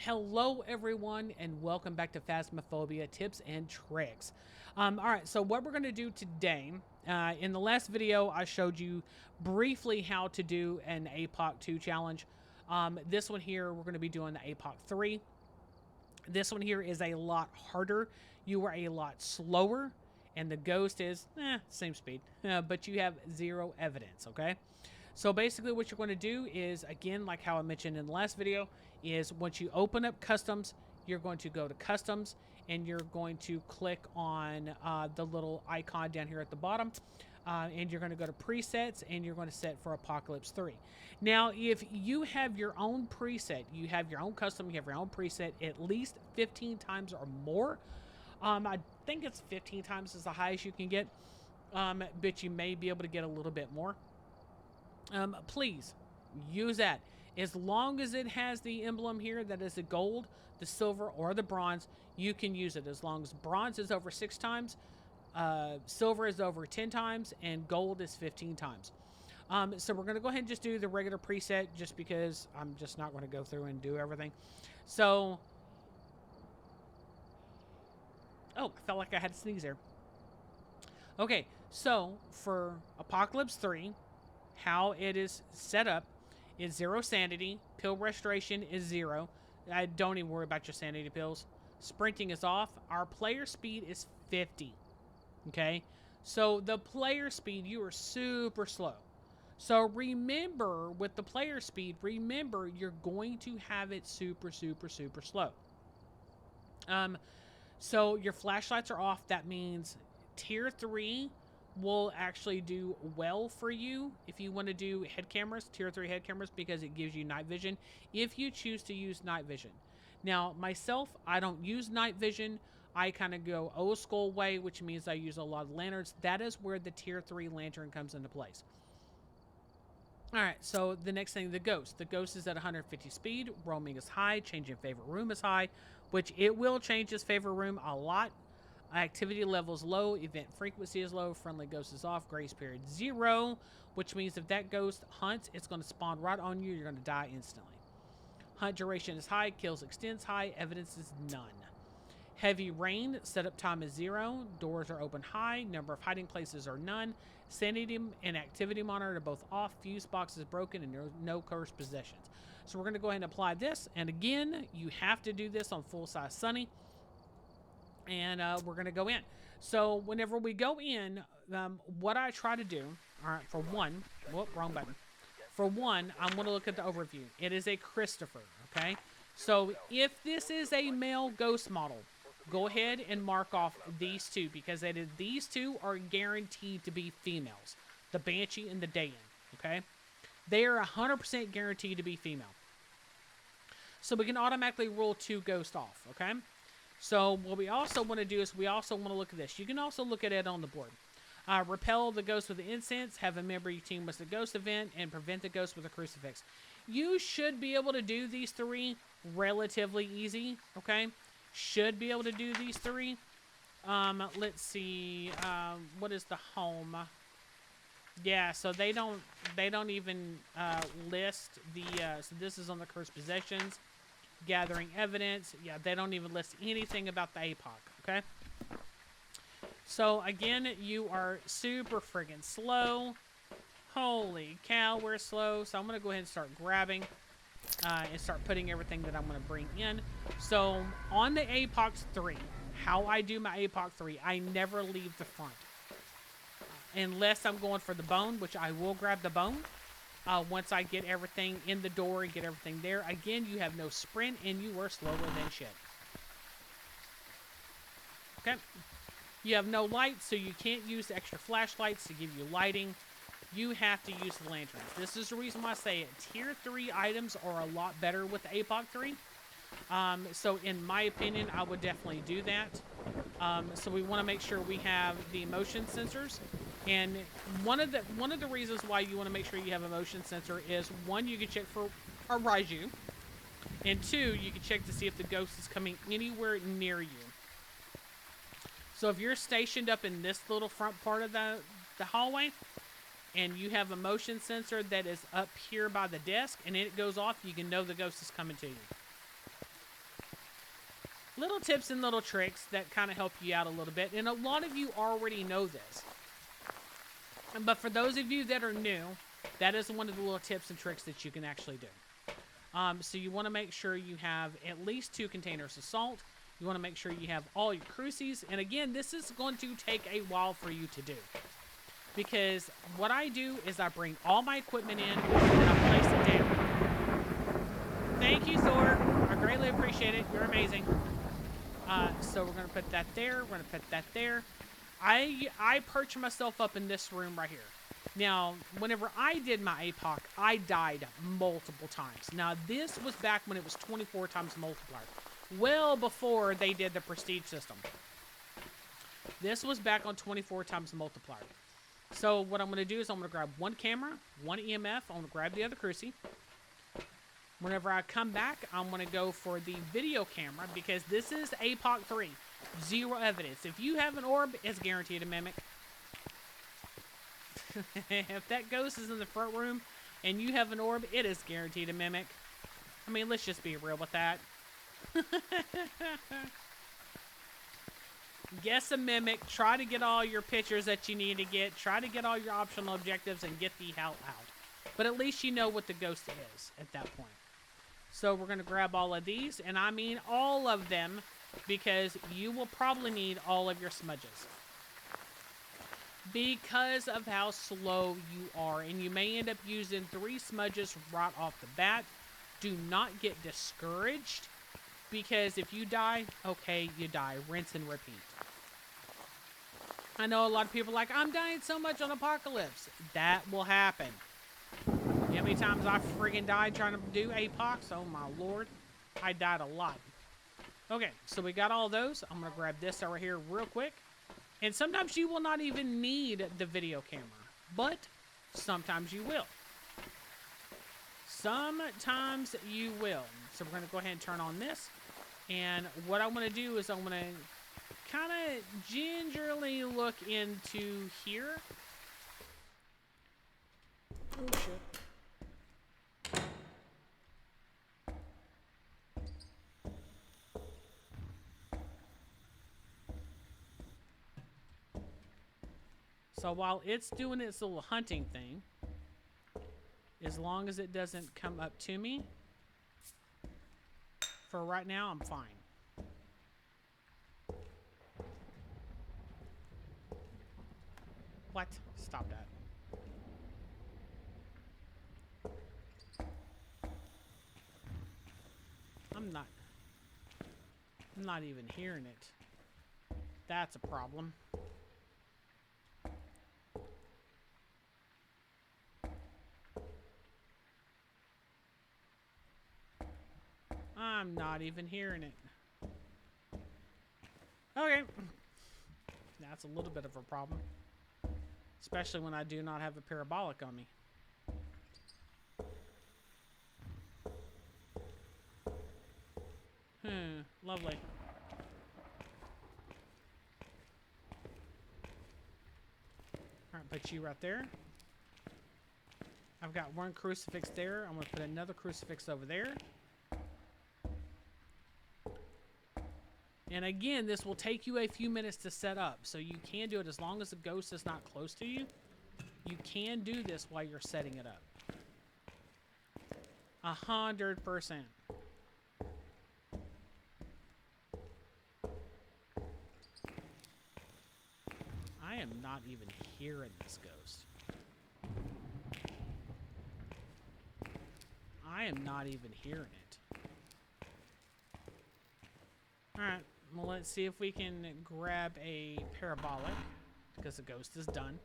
Hello, everyone, and welcome back to Phasmophobia Tips and Tricks. All right, so what we're going to do today, in the last video, I showed you briefly how to do an Apoc II challenge. This one here, we're going to be doing the Apoc III. This one here is a lot harder. You are a lot slower, and the ghost is, same speed, but you have zero evidence, okay? So basically what you're going to do is, again, like how I mentioned in the last video, is once you open up customs, you're going to go to customs and you're going to click on the little icon down here at the bottom. And you're going to go to presets and you're going to set for Apocalypse 3. Now, if you have your own preset, you have your own custom, you have your own preset at least 15 times or more. I think it's 15 times is the highest you can get, but you may be able to get a little bit more. Please use that. As long as it has the emblem here that is the gold, the silver, or the bronze, you can use it. As long as bronze is over 6 times, silver is over 10 times, and gold is 15 times. So we're going to go ahead and just do the regular preset just because I'm just not going to go through and do everything. So, oh, I felt like I had to sneeze there. Okay, so for Apocalypse 3, how it is set up is 0 sanity. Pill restoration is 0. Don't even worry about your sanity pills. Sprinting is off. Our player speed is 50. Okay? So the player speed, you are super slow. So remember, with the player speed, remember you're going to have it super slow. So your flashlights are off. That means tier 3 will actually do well for you if you want to do head cameras, tier 3 head cameras, because it gives you night vision if you choose to use night vision. Now, myself, I don't use night vision. I kind of go old school way, which means I use a lot of lanterns. That is where the tier 3 lantern comes into place. All right, so the next thing, the ghost. The ghost is at 150 speed. Roaming is high. Changing favorite room is high, which it will change his favorite room a lot. Activity level is low, event frequency is low, friendly ghost is off, grace period 0, which means if that ghost hunts, it's going to spawn right on you, you're going to die instantly. Hunt duration is high, kills extends high, evidence is none. Heavy rain, setup time is 0, doors are open high, number of hiding places are none, sanity and activity monitor are both off, fuse box is broken, and no cursed possessions. So we're going to go ahead and apply this, and again, you have to do this on full size Sunny. And we're going to go in. So whenever we go in, what I try to do, all right, for one, wrong button. For one, I'm going to look at the overview. It is a Christopher, okay? So if this is a male ghost model, go ahead and mark off these two because these two are guaranteed to be females. The Banshee and the Dayan, okay? They are 100% guaranteed to be female. So we can automatically rule 2 ghosts off, okay? So what we also want to do is we also want to look at this. You can also look at it on the board. Repel the ghost with the incense, have a member of your team with the ghost event, and prevent the ghost with a crucifix. You should be able to do these 3 relatively easy, okay? Should be able to do these 3. Let's see. What is the home? Yeah, so they don't even list the. So this is on the cursed possessions. Gathering evidence. Yeah, they don't even list anything about the Apoc, okay? So, again, you are super friggin' slow. Holy cow, we're slow. So, I'm going to go ahead and start grabbing and start putting everything that I'm going to bring in. So, on the Apoc 3, how I do my Apoc 3, I never leave the front. Unless I'm going for the bone, which I will grab the bone. Once I get everything in the door and get everything there. Again, you have no sprint and you are slower than shit. Okay. You have no light, so you can't use extra flashlights to give you lighting. You have to use the lanterns. This is the reason why I say it. Tier 3 items are a lot better with the Apoc 3. So in my opinion, I would definitely do that. So we want to make sure we have the motion sensors. And one of the reasons why you want to make sure you have a motion sensor is, 1, you can check for a Raiju, and 2, you can check to see if the ghost is coming anywhere near you. So if you're stationed up in this little front part of the hallway, and you have a motion sensor that is up here by the desk, and it goes off, you can know the ghost is coming to you. little tips and little tricks that kind of help you out a little bit. And a lot of you already know this. But for those of you that are new, that is one of the little tips and tricks that you can actually do. So you want to make sure you have at least 2 containers of salt. You want to make sure you have all your crucies. And again, this is going to take a while for you to do. Because what I do is I bring all my equipment in and I place it down. Thank you, Thor. I greatly appreciate it. You're amazing. So we're going to put that there. We're going to put that there. I perch myself up in this room right here. Now, whenever I did my Apoc, I died multiple times. Now, this was back when it was 24 times multiplier. Well before they did the prestige system. This was back on 24 times multiplier. So what I'm going to do is I'm going to grab one camera, one EMF. I'm going to grab the other crucie. Whenever I come back, I'm going to go for the video camera because this is Apoc III. 0 evidence. If you have an orb, it's guaranteed to mimic. If that ghost is in the front room and you have an orb, it is guaranteed to mimic. I mean, let's just be real with that. Guess a mimic. Try to get all your pictures that you need to get. Try to get all your optional objectives and get the hell out. But at least you know what the ghost is at that point. So we're going to grab all of these, and I mean all of them, because you will probably need all of your smudges. Because of how slow you are, and you may end up using 3 smudges right off the bat. Do not get discouraged, because if you die, okay, you die. Rinse and repeat. I know a lot of people are like, I'm dying so much on Apocalypse. That will happen. You know how many times I friggin' died trying to do Apocs? Oh my lord. I died a lot. Okay, so we got all those. I'm going to grab this over here real quick. And sometimes you will not even need the video camera. But sometimes you will. Sometimes you will. So we're going to go ahead and turn on this. And what I'm going to do is I'm going to kind of gingerly look into here. Oh, shit. So while it's doing its little hunting thing, as long as it doesn't come up to me, for right now, I'm fine. What? Stop that. I'm not even hearing it. That's a problem. I'm not even hearing it. Okay. That's a little bit of a problem. Especially when I do not have a parabolic on me. Lovely. Alright, put you right there. I've got one crucifix there. I'm going to put another crucifix over there. And again, this will take you a few minutes to set up. So you can do it as long as the ghost is not close to you. You can do this while you're setting it up. 100%. I am not even hearing this ghost. I am not even hearing it. Alright, well, let's see if we can grab a parabolic, because the ghost is done.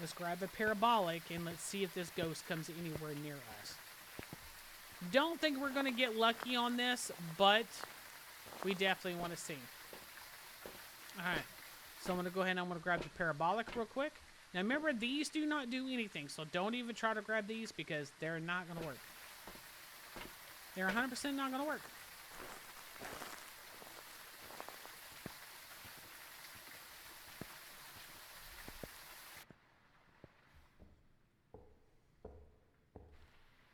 Let's grab a parabolic, and let's see if this ghost comes anywhere near us. Don't think we're going to get lucky on this, but we definitely want to see. Alright, so I'm going to go ahead and I'm going to grab the parabolic real quick. Now remember, these do not do anything, so don't even try to grab these, because they're not going to work. They're 100% not going to work.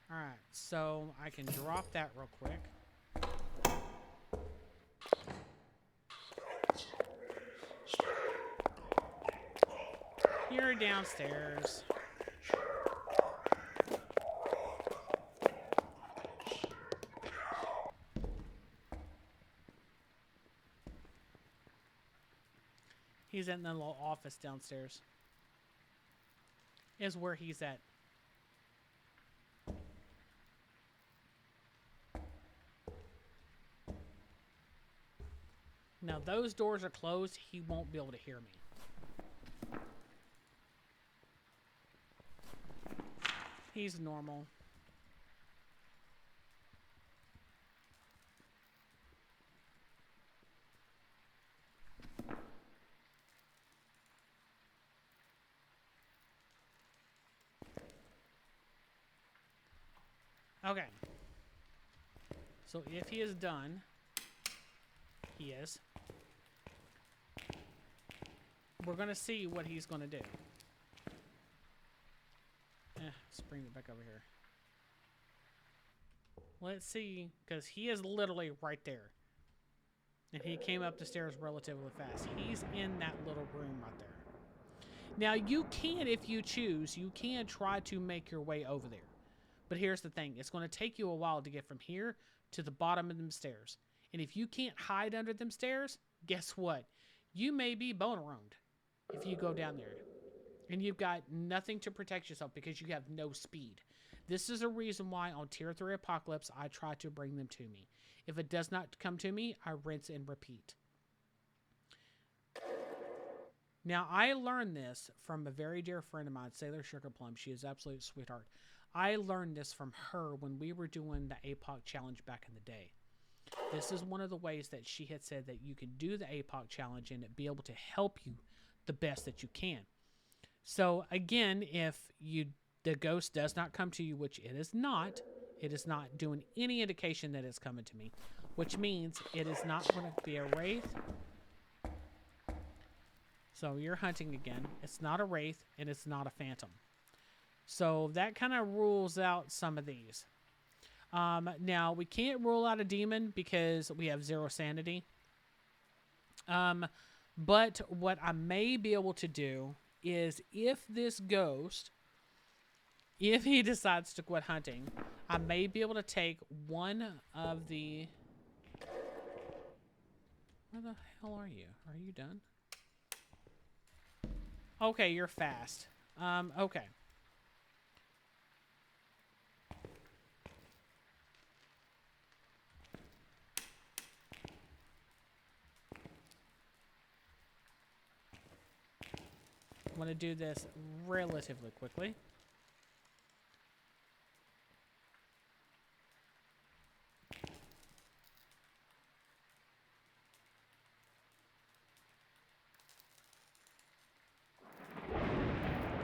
Alright, so I can drop that real quick. her downstairs. He's in the little office downstairs. Is where he's at. Now those doors are closed. He won't be able to hear me. He's normal. Okay. So if he is done, he is. We're going to see what he's going to do. Let's bring it back over here. Let's see, because he is literally right there. And he came up the stairs relatively fast. He's in that little room right there. Now, you can, if you choose, you can try to make your way over there. But here's the thing. It's going to take you a while to get from here to the bottom of them stairs. And if you can't hide under them stairs, guess what? You may be bone-around if you go down there. And you've got nothing to protect yourself because you have no speed. This is a reason why on Tier 3 Apocalypse, I try to bring them to me. If it does not come to me, I rinse and repeat. Now, I learned this from a very dear friend of mine, Sailor Sugar Plum. She is an absolute sweetheart. I learned this from her when we were doing the Apoc challenge back in the day. This is one of the ways that she had said that you can do the Apoc challenge and it be able to help you the best that you can. So again, if the ghost does not come to you, which it is not doing any indication that it's coming to me, which means it is not going to be a wraith. So you're hunting again. It's not a wraith and it's not a phantom. So that kind of rules out some of these. Now, we can't rule out a demon because we have 0 sanity. But what I may be able to do is if this ghost, if he decides to quit hunting, I may be able to take one of the... Where the hell are you? Are you done? Okay, you're fast. Okay. I'm going to do this relatively quickly.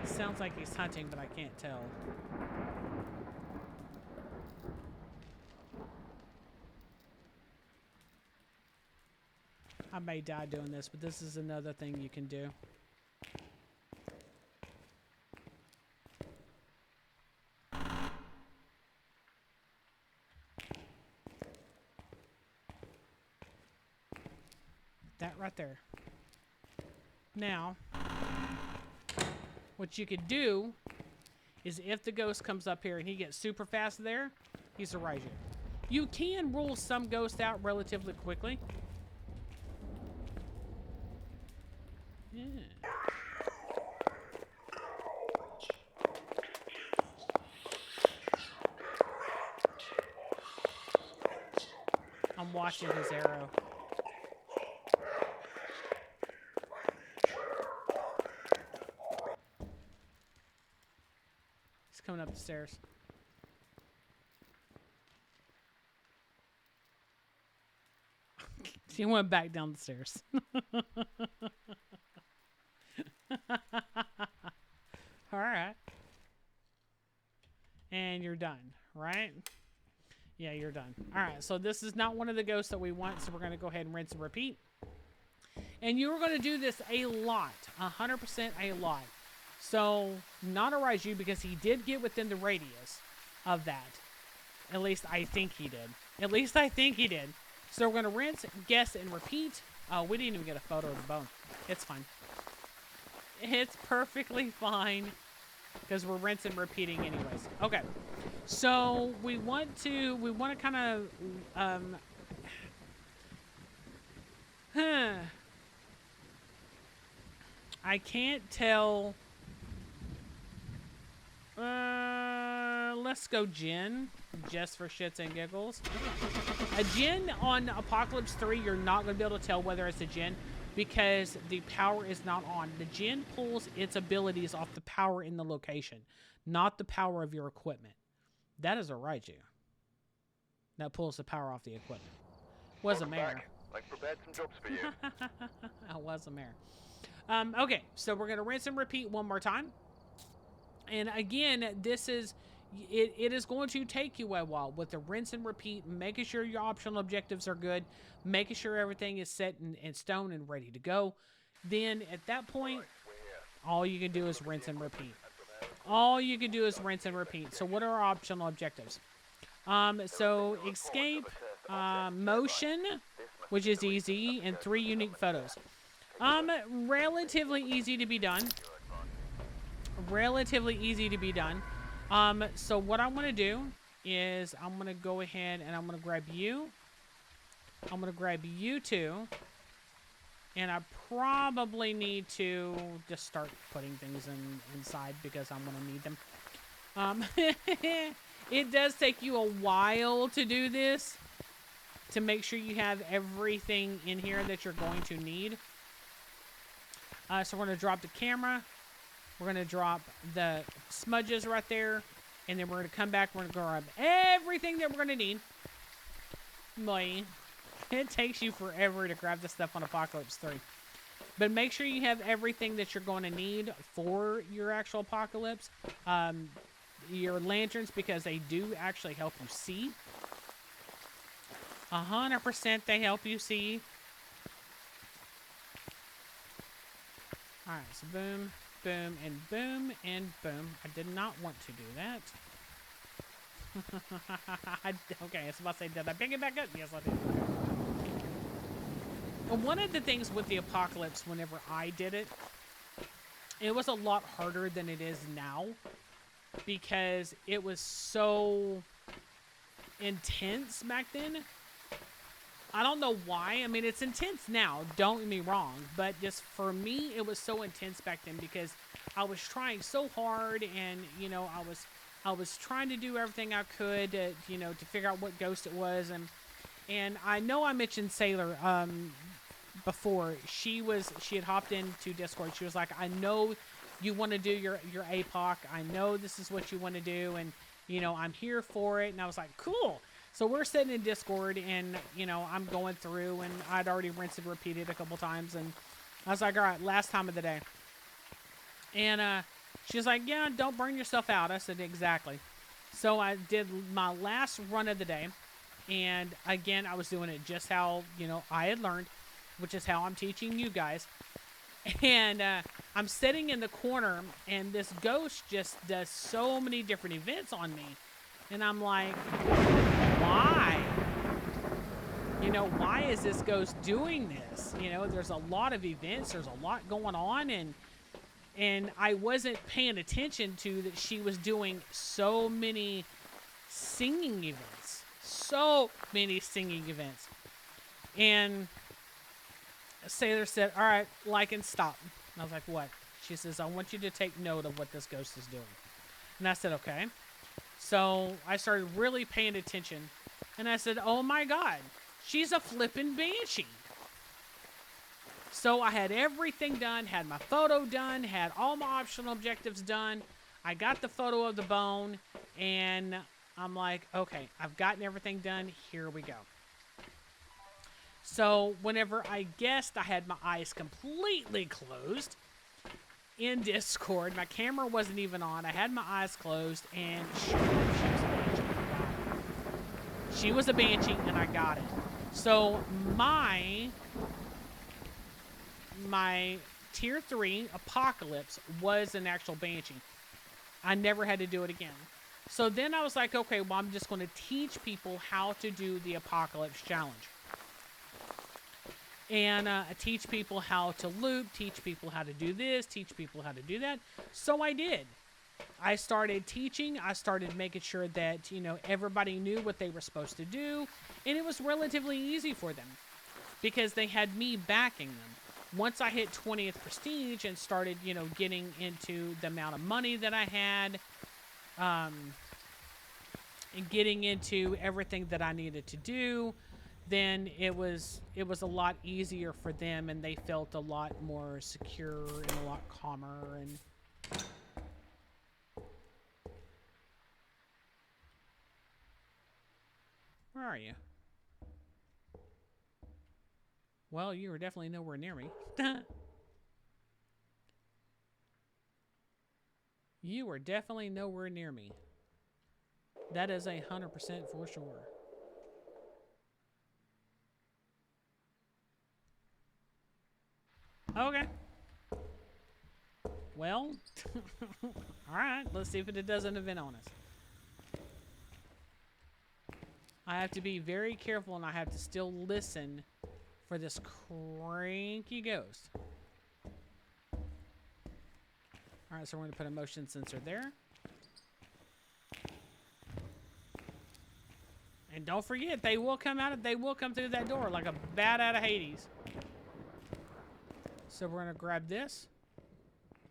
It sounds like he's hunting, but I can't tell. I may die doing this, but this is another thing you can do. That right there. Now, what you could do is if the ghost comes up here and he gets super fast there, he's a Raiju. You can rule some ghosts out relatively quickly. Yeah. I'm watching his arrow. He's coming up the stairs. He went back down the stairs. All right. And you're done, right? Yeah, you're done. All right, so this is not one of the ghosts that we want, so we're going to go ahead and rinse and repeat. And you're going to do this a lot, 100% a lot. So, not a Raiju because he did get within the radius of that. At least I think he did. At least I think he did. So we're going to rinse, guess, and repeat. We didn't even get a photo of the bone. It's fine. It's perfectly fine because we're rinse and repeating anyways. Okay. So we want to kind of huh. I can't tell. Let's go Jin, just for shits and giggles. A Jin on Apocalypse 3, you're not going to be able to tell whether it's a Jin because the power is not on. The Jin pulls its abilities off the power in the location, not the power of your equipment. That is a Raiju. That pulls the power off the equipment. Was a mare. I've prepared some jobs for you. I was a mare. Okay, so we're going to rinse and repeat one more time. And again, this is, it is going to take you a while with the rinse and repeat, making sure your optional objectives are good, making sure everything is set in stone and ready to go. Then at that point, all you can do is rinse and repeat. All you can do is rinse and repeat. So what are our optional objectives? So escape, motion, which is easy, and 3 unique photos. Relatively easy to be done. Relatively easy to be done. So what I want to do is I'm going to go ahead and I'm going to grab you. I'm going to grab you two. And I probably need to just start putting things inside because I'm going to need them. It does take you a while to do this, to make sure you have everything in here that you're going to need. So we're going to drop the camera. We're going to drop the smudges right there. And then we're going to come back. We're going to grab everything that we're going to need. Boy, it takes you forever to grab this stuff on Apocalypse 3. But make sure you have everything that you're going to need for your actual apocalypse. Your lanterns, because they do actually help you see. 100% they help you see. Alright, so boom, boom, and boom, and boom. I did not want to do that. Okay, I was about to say, did I pick it back up? Yes, I did. One of the things with the apocalypse, whenever I did it, it was a lot harder than it is now. Because it was so intense back then. I don't know why. I mean, it's intense now, don't get me wrong. But just for me, it was so intense back then because I was trying so hard and, you know, I was trying to do everything I could to, you know, to figure out what ghost it was. And I know I mentioned Sailor before. She had hopped into Discord. She was like, I know you want to do your APOC. I know this is what you want to do, and, you know, I'm here for it. And I was like, cool. So we're sitting in Discord, and, you know, I'm going through, and I'd already rinsed and repeated a couple times, and I was like, all right, last time of the day. And she was like, yeah, don't burn yourself out. I said, exactly. So I did my last run of the day, and again, I was doing it just how, you know, I had learned, which is how I'm teaching you guys. And I'm sitting in the corner, and this ghost just does so many different events on me. And I'm like, why? You know, why is this ghost doing this? You know, there's a lot of events. There's a lot going on. And I wasn't paying attention to that she was doing so many singing events. So many singing events. And Sailor said, all right, like and stop. And I was like, what? She says, I want you to take note of what this ghost is doing. And I said, okay. So I started really paying attention. And I said, oh my God, she's a flippin' banshee. So I had everything done, had my photo done, had all my optional objectives done. I got the photo of the bone, and I'm like, okay, I've gotten everything done. Here we go. So whenever I guessed, I had my eyes completely closed in Discord. My camera wasn't even on. I had my eyes closed, and she was a banshee, and I got it. So my tier 3 apocalypse was an actual banshee. I never had to do it again. So then I was like, okay, well, I'm just going to teach people how to do the apocalypse challenge. and teach people how to loop, teach people how to do this, teach people how to do that. So I did. I started teaching. I started making sure that, you know, everybody knew what they were supposed to do. And it was relatively easy for them because they had me backing them. Once I hit 20th prestige and started, you know, getting into the amount of money that I had, and getting into everything that I needed to do, then it was a lot easier for them, and they felt a lot more secure and a lot calmer. And where are you? Well, you were definitely nowhere near me. You were definitely nowhere near me. That is 100% for sure. Okay. Well, all right. Let's see if it does an event on us. I have to be very careful, and I have to still listen for this cranky ghost. All right, so we're going to put a motion sensor there. And don't forget, they will come out. They will come through that door like a bat out of Hades. So we're going to grab this.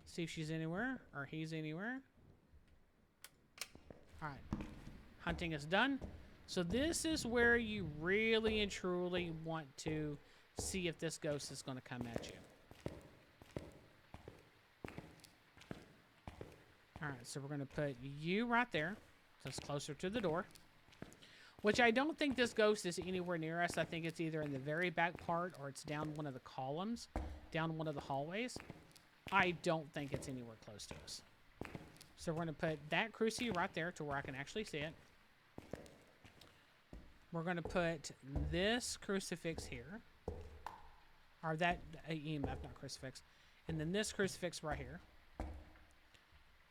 See if she's anywhere or he's anywhere. All right. Hunting is done. So this is where you really and truly want to see if this ghost is going to come at you. All right, so we're going to put you right there. So it's closer to the door. Which I don't think this ghost is anywhere near us. I think it's either in the very back part or it's down one of the columns, down one of the hallways. I don't think it's anywhere close to us. So we're going to put that crucifix right there to where I can actually see it. We're going to put this crucifix here. Or that EMF, not crucifix. And then this crucifix right here.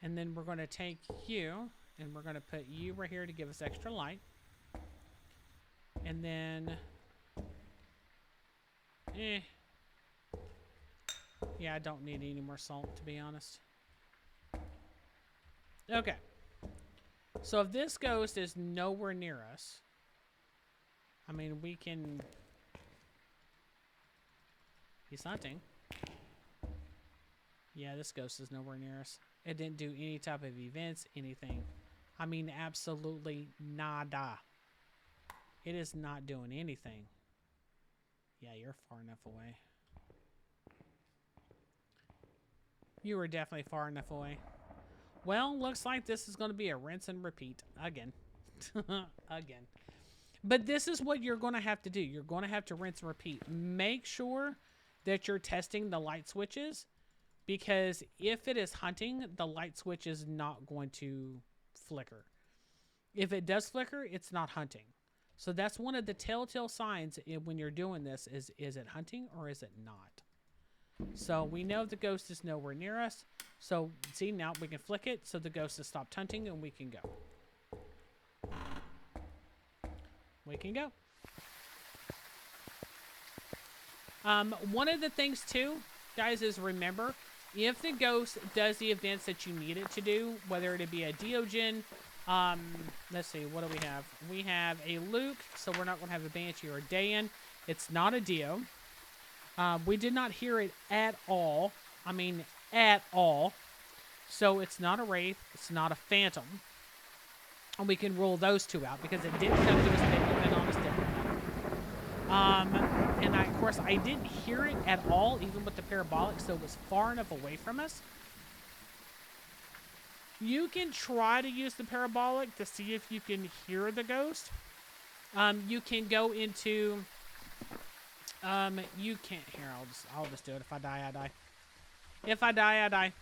And then we're going to take you, and we're going to put you right here to give us extra light. And then... yeah, I don't need any more salt, to be honest. Okay. So if this ghost is nowhere near us... I mean, we can... He's hunting. Yeah, this ghost is nowhere near us. It didn't do any type of events, anything. I mean, absolutely nada. It is not doing anything. Yeah, you're far enough away. You were definitely far enough away. Well, looks like this is going to be a rinse and repeat. Again. Again. But this is what you're going to have to do. You're going to have to rinse and repeat. Make sure that you're testing the light switches, because if it is hunting, the light switch is not going to flicker. If it does flicker, it's not hunting. So that's one of the telltale signs when you're doing this is it hunting or is it not? So we know the ghost is nowhere near us. So see, now we can flick it so the ghost has stopped hunting and we can go. We can go. One of the things too, guys, is remember, if the ghost does the events that you need it to do, whether it be a Diogen, let's see, what do we have? We have a Luke, so we're not going to have a Banshee or a Dayan. It's not a Dio. We did not hear it at all. I mean, at all. So it's not a Wraith. It's not a Phantom. And we can rule those two out because it didn't come to us. They on us and of course, I didn't hear it at all, even with the parabolic, so it was far enough away from us. You can try to use the parabolic to see if you can hear the ghost. You can go into... you can't hear. I'll just do it. If I die, I die. If I die, I die.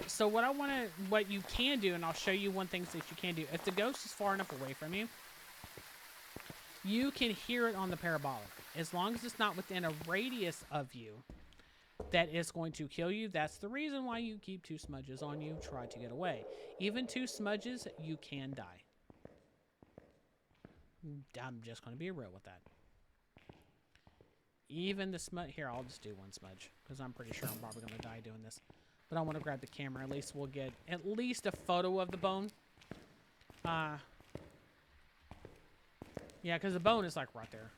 So what you can do, and I'll show you one thing that you can do. If the ghost is far enough away from you, you can hear it on the parabolic. As long as it's not within a radius of you that is going to kill you. That's the reason why you keep 2 smudges on you. Try to get away. Even 2 smudges, you can die. I'm just going to be real with that. Even the smudge. Here, I'll just do one smudge because I'm pretty sure I'm probably going to die doing this. But I want to grab the camera. At least we'll get at least a photo of the bone. Yeah, because the bone is like right there.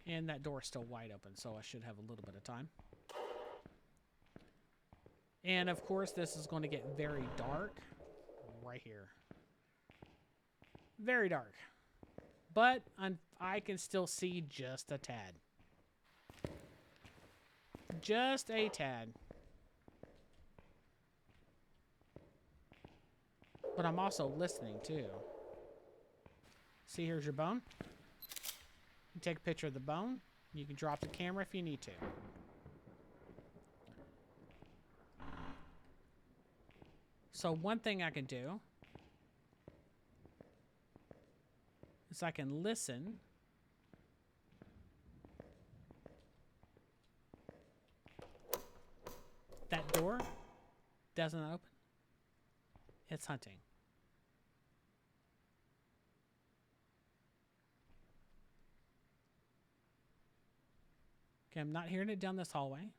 And that door is still wide open, so I should have a little bit of time. And of course, this is going to get very dark right here. Very dark. But I can still see just a tad. Just a tad. But I'm also listening too. See, here's your bone. You take a picture of the bone. You can drop the camera if you need to. So one thing I can do is I can listen. That door doesn't open. It's hunting. Okay, I'm not hearing it down this hallway.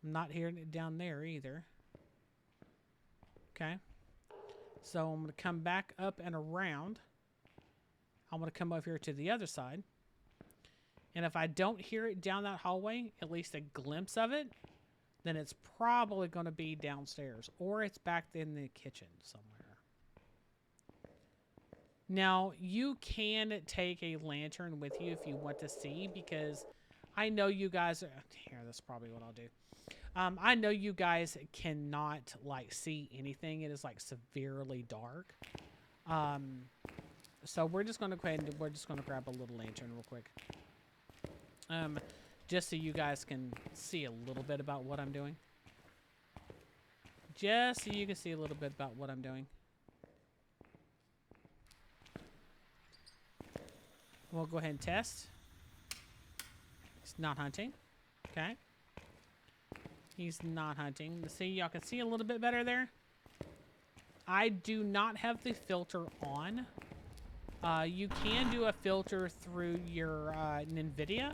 I'm not hearing it down there either. Okay. So I'm going to come back up and around. I'm going to come over here to the other side. And if I don't hear it down that hallway, at least a glimpse of it, then it's probably going to be downstairs. Or it's back in the kitchen somewhere. Now, you can take a lantern with you if you want to see, because I know you guys are... Here, that's probably what I'll do. I know you guys cannot, like, see anything. It is, like, severely dark. So we're just going to go ahead and we're just going to grab a little lantern real quick. Just so you guys can see a little bit about what I'm doing. Just so you can see a little bit about what I'm doing. We'll go ahead and test. He's not hunting. Okay. He's not hunting. See, y'all can see a little bit better there. I do not have the filter on. You can do a filter through your NVIDIA,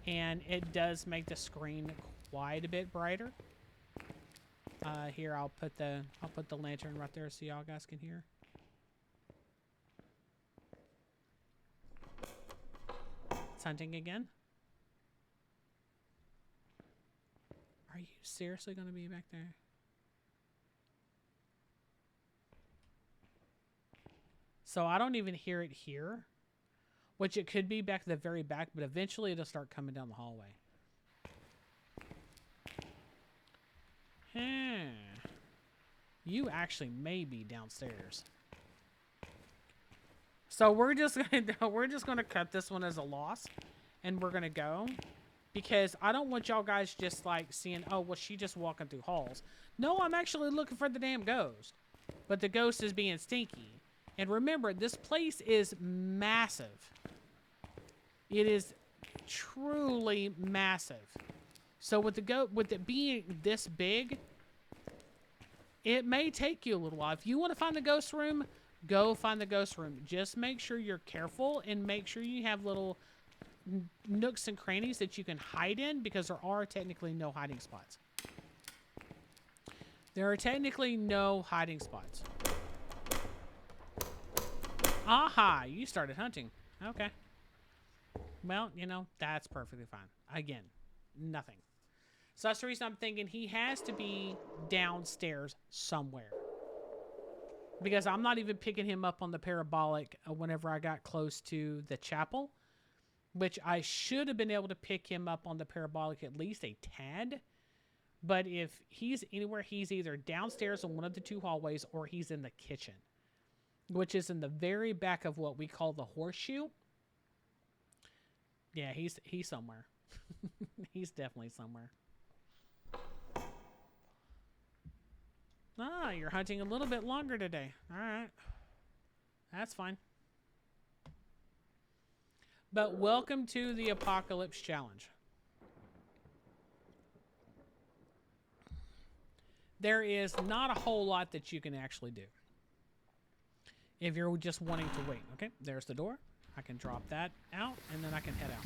and it does make the screen quite a bit brighter. Here, I'll put the lantern right there so y'all guys can hear. It's hunting again. Are you seriously going to be back there? So I don't even hear it here, which it could be back at the very back, but eventually it'll start coming down the hallway. You actually may be downstairs. So we're just gonna cut this one as a loss, and we're gonna go, because I don't want y'all guys just like seeing, oh well, she just walking through halls. No, I'm actually looking for the damn ghost, but the ghost is being stinky. And remember, this place is massive. It is truly massive. So with it being this big, it may take you a little while. If you want to find the ghost room, go find the ghost room. Just make sure you're careful and make sure you have little nooks and crannies that you can hide in, because there are technically no hiding spots. There are technically no hiding spots. Aha, you started hunting. Okay. Well, you know, that's perfectly fine. Again, nothing. So that's the reason I'm thinking he has to be downstairs somewhere. Because I'm not even picking him up on the parabolic whenever I got close to the chapel, which I should have been able to pick him up on the parabolic at least a tad. But if he's anywhere, he's either downstairs in one of the two hallways or he's in the kitchen, which is in the very back of what we call the horseshoe. Yeah, he's somewhere. He's definitely somewhere. Ah, you're hunting a little bit longer today. All right. That's fine. But welcome to the Apocalypse Challenge. There is not a whole lot that you can actually do if you're just wanting to wait. Okay, there's the door. I can drop that out, and then I can head out.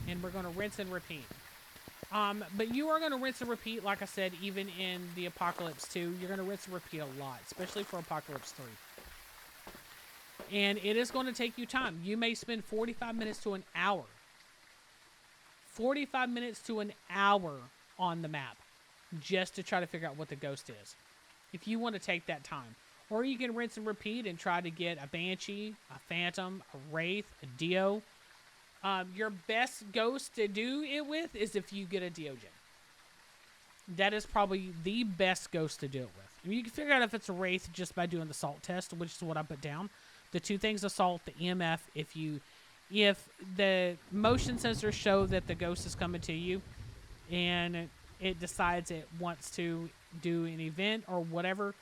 And we're going to rinse and repeat. But you are going to rinse and repeat, like I said, even in the Apocalypse 2. You're going to rinse and repeat a lot, especially for Apocalypse 3. And it is going to take you time. You may spend 45 minutes to an hour. 45 minutes to an hour on the map just to try to figure out what the ghost is. If you want to take that time. Or you can rinse and repeat and try to get a Banshee, a Phantom, a Wraith, a Dio. Your best ghost to do it with is if you get a Deogen. That is probably the best ghost to do it with. I mean, you can figure out if it's a Wraith just by doing the salt test, which is what I put down. The two things, the salt, the EMF. If the motion sensors show that the ghost is coming to you and it decides it wants to do an event or whatever,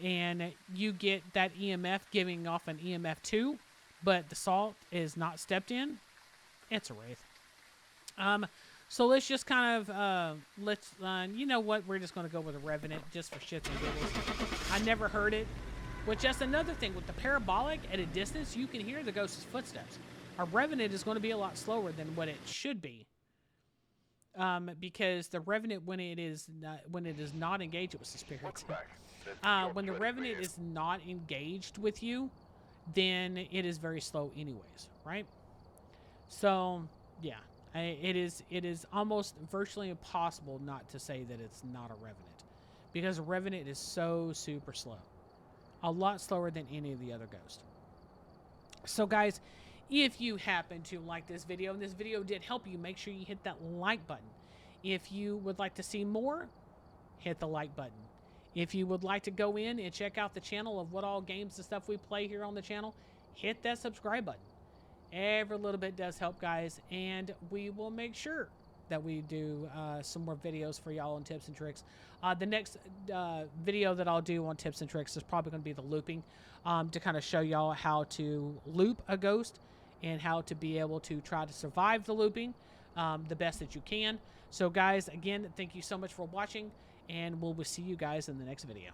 and you get that EMF giving off an EMF 2, but the salt is not stepped in, it's a Wraith. So let's just kind of, you know what, we're just going to go with a Revenant just for shits and giggles. I never heard it, which that's another thing. With the parabolic at a distance, you can hear the ghost's footsteps. A Revenant is going to be a lot slower than what it should be. Because the Revenant, when it is not engaged, it was the spirit. When the Revenant is not engaged with you, then it is very slow anyways, right? So, yeah. It is almost virtually impossible not to say that it's not a Revenant. Because a Revenant is so super slow. A lot slower than any of the other ghosts. So, guys, if you happen to like this video, and this video did help you, make sure you hit that like button. If you would like to see more, hit the like button. If you would like to go in and check out the channel of what all games and stuff we play here on the channel, hit that subscribe button. Every little bit does help, guys, and we will make sure that we do some more videos for y'all on tips and tricks. The next video that I'll do on tips and tricks is probably going to be the looping, to kind of show y'all how to loop a ghost and how to be able to try to survive the looping the best that you can. So, guys, again, thank you so much for watching, and we'll see you guys in the next video.